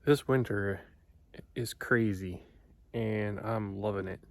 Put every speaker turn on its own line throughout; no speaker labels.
This winter is crazy and I'm loving it.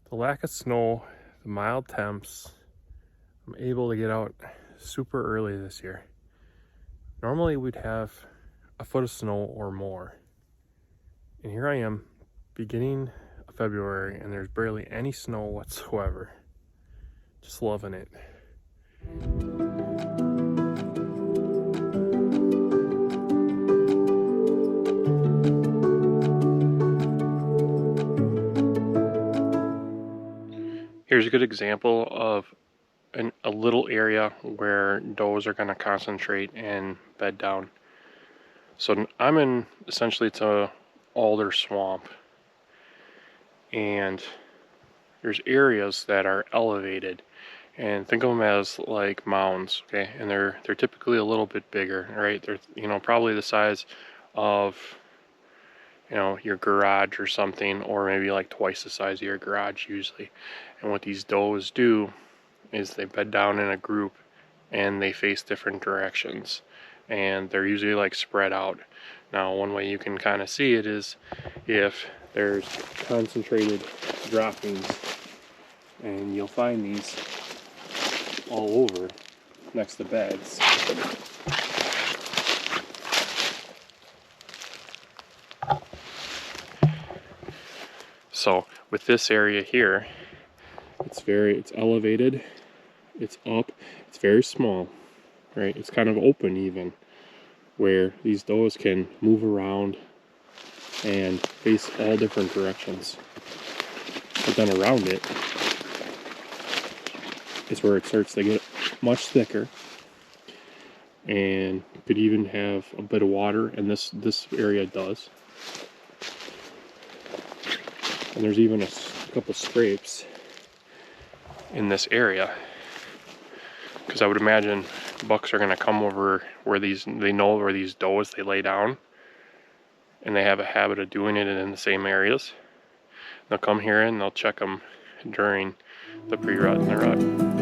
The lack of snow, the mild temps, I'm able to get out super early this year. Normally we'd have a foot of snow or more. And here I am, beginning of February, and there's barely any snow whatsoever. Just loving it. Here's a good example of a little area where does are going to concentrate and bed down. So I'm in essentially it's a alder swamp, and there's areas that are elevated, and think of them as like mounds, okay? And they're typically a little bit bigger, right? They're probably the size of your garage or something, or maybe like twice the size of your garage usually. And what these does do is they bed down in a group and they face different directions, and they're usually like spread out. Now one way you can kind of see it is if there's concentrated droppings, and you'll find these all over next to beds. So with this area here, it's elevated, it's up, it's very small, right? It's kind of open even, where these does can move around and face all different directions. But then around it is where it starts to get much thicker, and could even have a bit of water, and this area does. And there's even a couple scrapes in this area, because I would imagine bucks are going to come over where they know where these does they lay down, and they have a habit of doing it in the same areas. They'll come here and they'll check them during the pre-rut and the rut.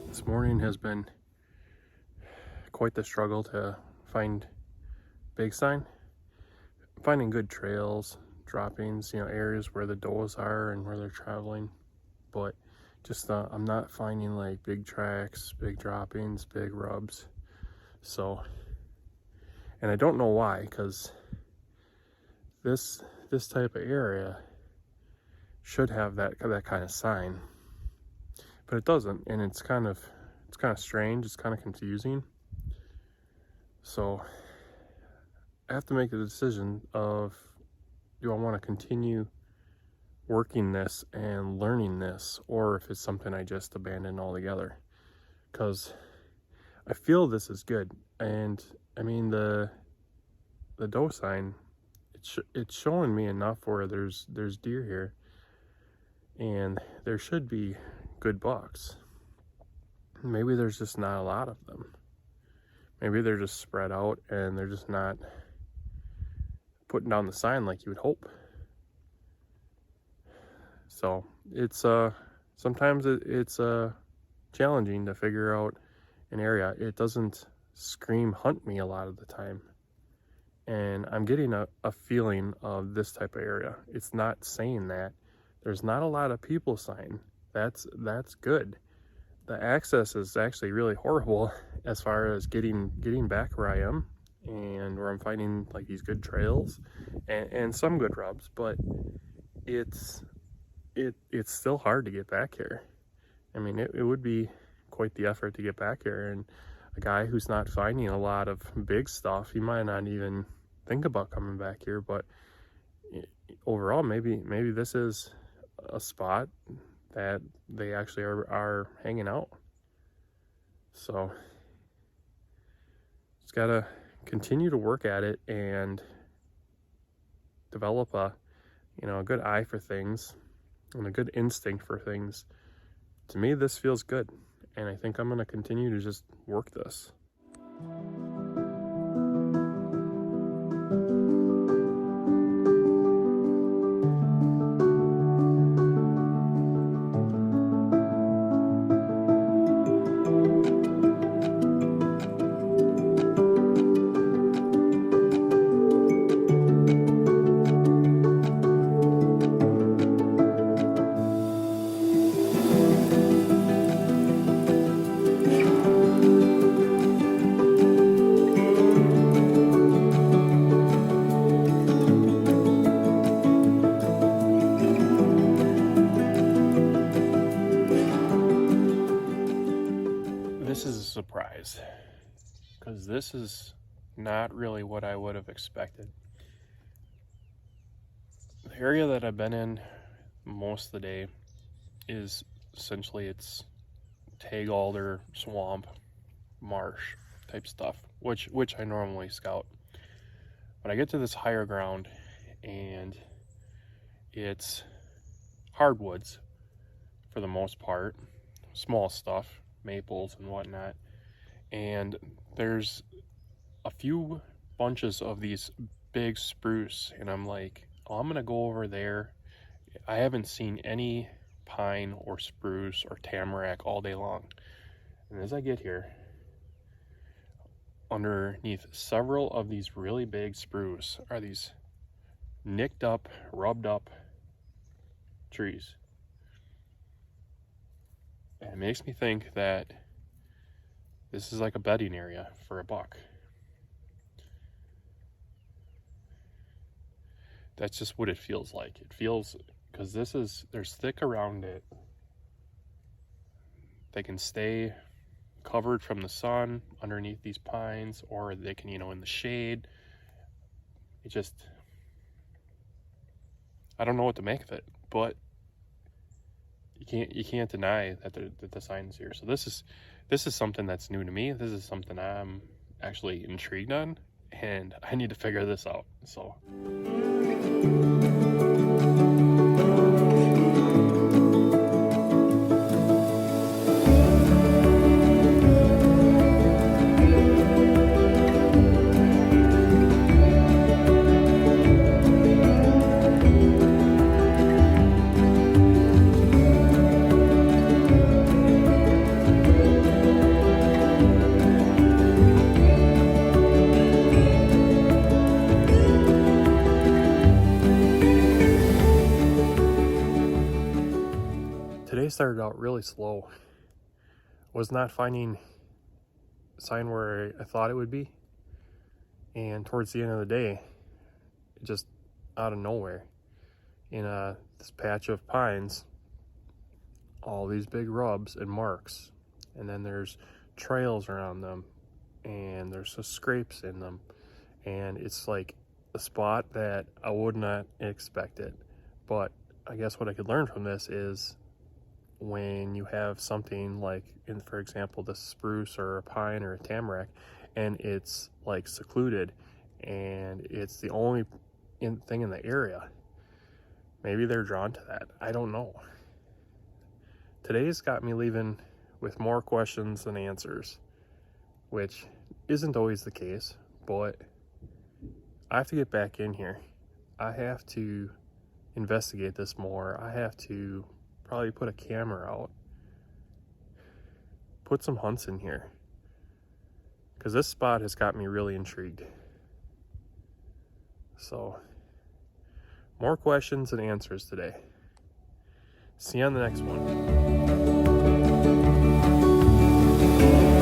This morning has been quite the struggle to find big sign, finding good trails, droppings, areas where the does are and where they're traveling. But just I'm not finding like big tracks, big droppings, big rubs. So, and I don't know why, because this type of area should have that kind of sign, but it doesn't, and it's kind of strange. It's kind of confusing. So I have to make a decision of, do I want to continue working this and learning this, or if it's something I just abandon altogether. Because I feel this is good, and I mean the doe sign, it's showing me enough where there's deer here, and there should be good bucks. Maybe there's just not a lot of them. Maybe they're just spread out and they're just not putting down the sign like you would hope. So it's sometimes it's challenging to figure out an area. It doesn't scream hunt me a lot of the time, and I'm getting a feeling of this type of area. It's not saying that. There's not a lot of people sign. That's good. the access is actually really horrible as far as getting back where I am and where I'm finding like these good trails and some good rubs, but it's still hard to get back here. I mean, it would be quite the effort to get back here, and a guy who's not finding a lot of big stuff, he might not even think about coming back here. But overall, maybe this is a spot that they actually are hanging out. So just gotta continue to work at it and develop a good eye for things and a good instinct for things. To me, this feels good, and I think I'm gonna continue to just work this. This is a surprise, because this is not really what I would have expected. The area that I've been in most of the day is essentially it's tag alder, swamp, marsh type stuff, which I normally scout. But I get to this higher ground and it's hardwoods for the most part, small stuff, maples and whatnot, and there's a few bunches of these big spruce, and I'm like, oh, I'm gonna go over there. I haven't seen any pine or spruce or tamarack all day long. And as I get here, underneath several of these really big spruce are these nicked up, rubbed up trees. And it makes me think that this is like a bedding area for a buck. That's just what it feels like. It feels, because there's thick around it. They can stay covered from the sun underneath these pines, or they can, in the shade. I don't know what to make of it, but you can't deny that the sign's here. So this is something that's new to me. This is something I'm actually intrigued on, and I need to figure this out. So today started out really slow. Was not finding sign where I thought it would be, and towards the end of the day, just out of nowhere, in this patch of pines, all these big rubs and marks, and then there's trails around them, and there's just scrapes in them, and it's like a spot that I would not expect it. But I guess what I could learn from this is, when you have something like, for example, the spruce or a pine or a tamarack, and it's like secluded and it's the only thing in the area, maybe they're drawn to that. I don't know. Today's got me leaving with more questions than answers, which isn't always the case, but I have to get back in here. I have to investigate this more. I have to probably put a camera out, put some hunts in here, because this spot has got me really intrigued. So, more questions than answers today. See you on the next one. you.